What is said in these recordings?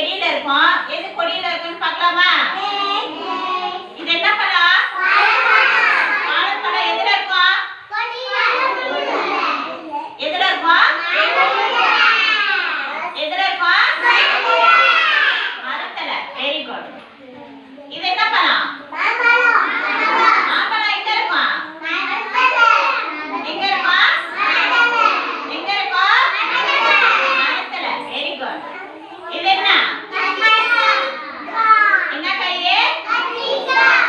செடியில இருக்கும். எது கொடியில இருக்குன்னு பார்க்கலாமா? இது என்ன பழம்? வாழைப்பழம். எதுல இருக்கும்? எதுல இருக்கும்? எதுல இருக்கும்? மரத்துல. Very good. இது என்ன பழம்? மாம்பழம். எங்க இருக்கும்? எங்க இருக்கும்? எங்க இருக்கும்? மரத்துல. Very good. இது என்ன? என்ன காய்?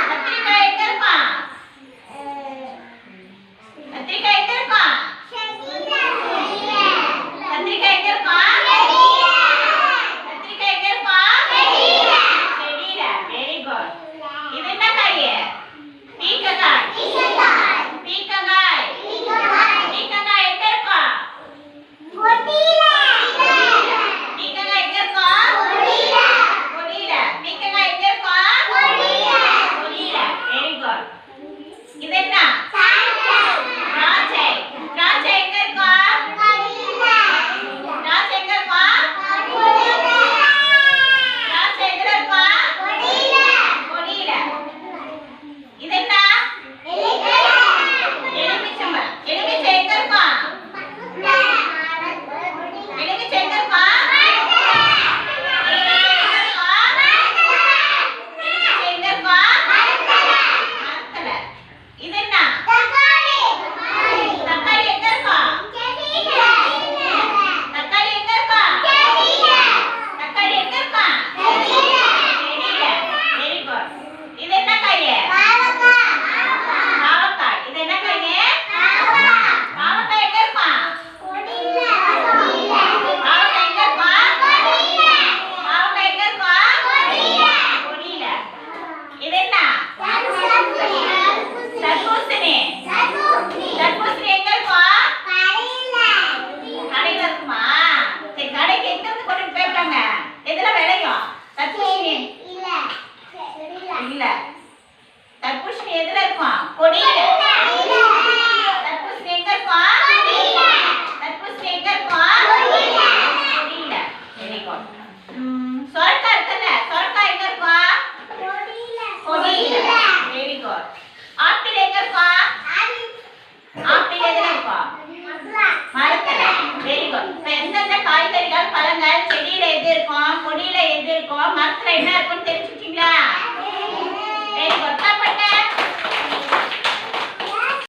கத்திரிக்காய். எங்க இருக்கும்? கத்திரிக்காய் எங்க இருக்கும்? கத்திரிக்காய் எங்க இருக்கும்? கத்திரிக்காய் எங்க இருக்கும்? செடியில. Very good. இது என்ன காய்? பீக்கங்காய். பீக்கங்காய். பீக்கங்காய் எங்க இருக்கும்? பீக்கங்காய் எங்க இருக்கும்? கொடியில. பீக்கங்காய் எங்க இருக்கும்? கொடியில. Very good. இது என்ன? திராட்சை. திராட்சை எங்க இருக்கும்? திராட்சை எங்க இருக்கும்? திராட்சை எங்க இருக்கும்? கொடியில. இது என்ன? எலுமிச்சம்பழம். எலுமிச்சை எங்க இருக்கும்? எலுமிச்சை எங்க இருக்கும்? எலுமிச்சை எங்க இருக்கும்? மரத்துல. இது என்ன? தக்காளி எங்க இருக்கும்? தக்காளி எங்க இருக்கும்? தக்காளி எங்க இருக்கும்? செடியில. Very good. இது என்ன காய்? பாவக்காய். இது என்ன காய்? பாவக்காய் எங்க இருக்கும்? பாவக்காய் எங்க இருக்கும்? பாவக்காய் எங்க இருக்கும்? கொடியில. இது என்ன? தர்பூசணி. தர்பூசணி எங்க இருக்கும்? கடையில இருக்குமா? சரி, கடைக்கு எங்க இருந்து கொண்டு போயிருக்காங்க? எதுல விளையும்? தர்பூசணி இல்ல. தர்பூசணி எதுல இருக்கும்? கொடியில. தர்பூசணி எங்க இருக்கும்? தர்பூசணி எங்க இருக்கும்? கொடியில. Very good. சொரக்காய் இருக்குல்ல? சொரக்காய் எங்க இருக்கும்? கொடியில. Very good. ஆப்பிள் எங்க இருக்கும்? ஆப்பிள் எதுல இருக்கும்? மரத்துல. Very good. இப்ப எந்தெந்த காய்கறிகள், பழங்கள் செடியில எது இருக்கும், கொடியில எது இருக்கும், மரத்துல என்ன இருக்கும்